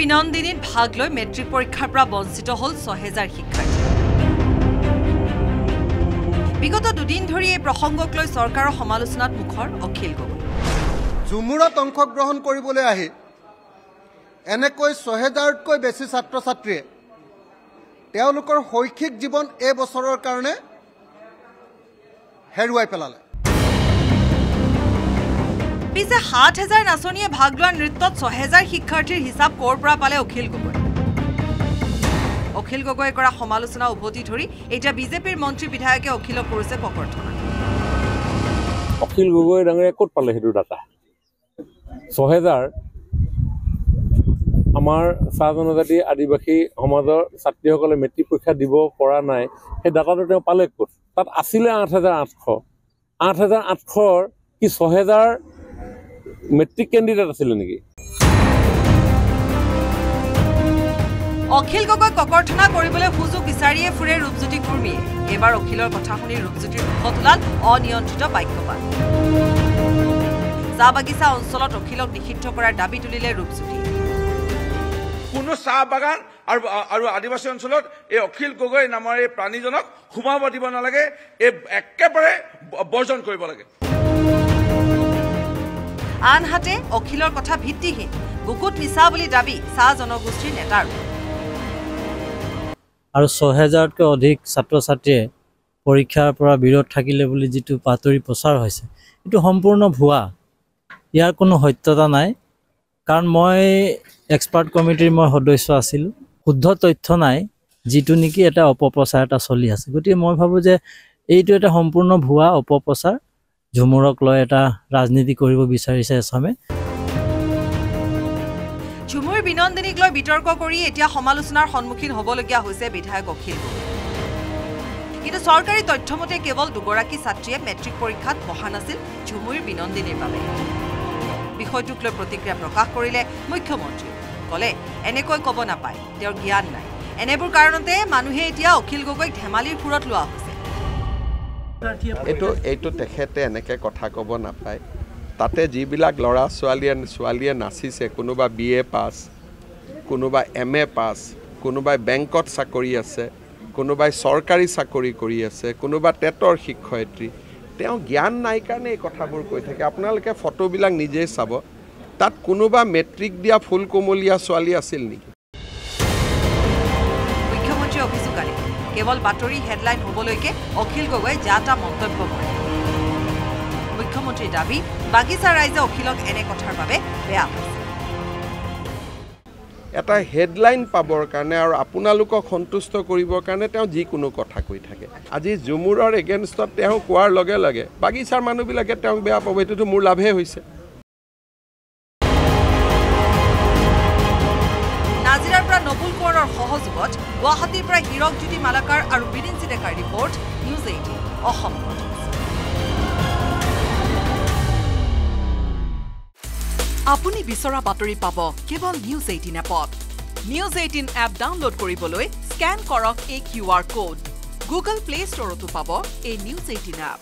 বিনন্দিনীত ভাগ লৈ মেট্ৰিক পৰীক্ষাৰ পৰা বঞ্চিত হ'ল ৬০০০ শিক্ষাৰ্থী। বিগত দুদিন ধৰি এই প্ৰসংগক লৈ চৰকাৰৰ সমালোচনাত মুখৰ অখিল গগৈ। ঝুমুৰত অংশগ্ৰহণ কৰিবলৈ আহি এনেকৈ ৬০০০তকৈ বেছি ছাত্ৰ ছাত্ৰীয়ে তেওঁলোকৰ শৈক্ষিক জীৱন এই বছৰৰ কাৰণে হেৰুৱাই পেলালে। পিছে ৭০০০ নাচনীয়ে ভাগ লোৱা নৃত্যত ৬০০০ শিক্ষাৰ্থীৰ হিচাপ ক'ৰ পৰা পালে অখিল গগৈ? অখিল গগৈয়ে কৰা সমালোচনা উভতি ধৰি এতিয়া বিজেপিৰ মন্ত্ৰী বিধায়কে অখিলক কৰিছে ককৰ্থনা। অখিল গগৈ ডাঙৰীয়া ক'ত পালে সেইটো ডাটা? ৬০০০ আমাৰ চাহ জনজাতি আদিবাসী সমাজৰ ছাত্ৰীসকলে মেট্ৰিক পৰীক্ষা দিব পৰা নাই, সেই ডাটাটো তেওঁ পালে ক'ত? তাত আছিলে ৮৮০০। ৮৮০০ৰ কি ৬০০০ মেট্ৰিক কেণ্ডিডেট আছিলে নেকি? অখিল গগৈ ককৰ্থনা কৰিবলৈ সুযোগ বিচাৰিয়ে ফুৰে ৰূপজ্যোতি কুৰ্মীয়ে। এইবাৰ অখিলৰ কথা শুনি ৰূপজ্যোতিৰ মুখত ওলাল অনিয়ন্ত্ৰিত বাক্যপাত। চাহ বাগিচা অঞ্চলত অখিলক নিষিদ্ধ কৰাৰ দাবী তুলিলে ৰূপজ্যোতি। কোনো চাহ বাগান আৰু আদিবাসী অঞ্চলত এই অখিল গগৈ নামৰ এই প্ৰাণীজনক সোমাব দিব নালাগে, এই একেবাৰে বৰ্জন কৰিব লাগে। আনহাতে অখিলৰ কথা ভিত্তিহীন, বুকুত মিছা বুলি দাবী চাহ জনগোষ্ঠীৰ নেতাৰ। আৰু ৬০০০তকৈ অধিক ছাত্ৰ ছাত্ৰীয়ে পৰীক্ষাৰ পৰা বিৰত থাকিলে বুলি যিটো বাতৰি প্ৰচাৰ হৈছে, এইটো সম্পূৰ্ণ ভুৱা। ইয়াৰ কোনো সত্যতা নাই, কাৰণ মই এক্সপাৰ্ট কমিটিৰ সদস্য আছিলোঁ। শুদ্ধ তথ্য নাই, যিটো নেকি এটা অপপ্ৰচাৰ এটা চলি আছে। গতিকে মই ভাবোঁ যে এইটো এটা সম্পূৰ্ণ ভুৱা অপপ্ৰচাৰ। ঝুমুৰক লৈ এটা ৰাজনীতি কৰিব বিচাৰিছে এছামে। ঝুমুৰ বিনন্দিনীক লৈ বিতৰ্ক কৰি এতিয়া সমালোচনাৰ সন্মুখীন হ'বলগীয়া হৈছে বিধায়ক অখিল গগৈ। কিন্তু চৰকাৰী তথ্যমতে কেৱল দুগৰাকী ছাত্ৰীয়ে মেট্ৰিক পৰীক্ষাত বহা নাছিল ঝুমুৰ বিনন্দিনীৰ বাবে। বিষয়টোক লৈ প্ৰতিক্ৰিয়া প্ৰকাশ কৰিলে মুখ্যমন্ত্ৰী। ক'লে এনেকৈ ক'ব নাপায়, তেওঁৰ জ্ঞান নাই। এনেবোৰ কাৰণতে মানুহে এতিয়া অখিল গগৈক ধেমালিৰ সুৰত লোৱা হৈছে। এইটো তেখেতে এনেকৈ কথা ক'ব নাপায়। তাতে যিবিলাক ল'ৰা ছোৱালীয়ে নাচিছে, কোনোবা BA পাছ, কোনোবা MA পাছ, কোনোবাই বেংকত চাকৰি আছে, কোনোবাই চৰকাৰী চাকৰি কৰি আছে, কোনোবা টেটৰ শিক্ষয়িত্ৰী। তেওঁ জ্ঞান নাই কাৰণে এই কথাবোৰ কৈ থাকে। আপোনালোকে ফটোবিলাক নিজেই চাব, তাত কোনোবা মেট্ৰিক দিয়া ফুল কোমলীয়া ছোৱালী আছিল নেকি? মুখ্যমন্ত্ৰীয়ে অভিযোগ আনে কেৱল বাতৰি হেডলাইন হ'বলৈকে অখিল গগৈ যা-তা মন্তব্য কৰে। মুখ্যমন্ত্ৰীৰ দাবী, বাগিচা ৰাইজে অখিলক এনে কথাৰ বাবে বেয়া পাইছে। এটা হেডলাইন পাবৰ কাৰণে আৰু আপোনালোকক সন্তুষ্ট কৰিবৰ কাৰণে তেওঁ যিকোনো কথা কৈ থাকে। আজি ঝুমুৰৰ এগেইনষ্টত তেওঁ কোৱাৰ লগে লগে বাগিচাৰ মানুহবিলাকে তেওঁক বেয়া পাব, এইটোতো মোৰ লাভহে হৈছে। নাজিৰাৰ পৰা নবুল কোঁৱৰৰ সহযোগত গুৱাহাটীৰ পৰা হীৰকজ্যোতি মালাকাৰ আৰু বিৰিঞ্চি ডেকাৰ ৰিপৰ্ট, নিউজ 18 অসম। আপুনি বিচৰা বাতৰি পাব কেৱল নিউজ 18 এপত। নিউজ 18 এপ ডাউনলোড কৰিবলৈ স্কেন কৰক এই QR কোড। গুগল প্লে ষ্টৰতো পাব এই নিউজ 18 এপ।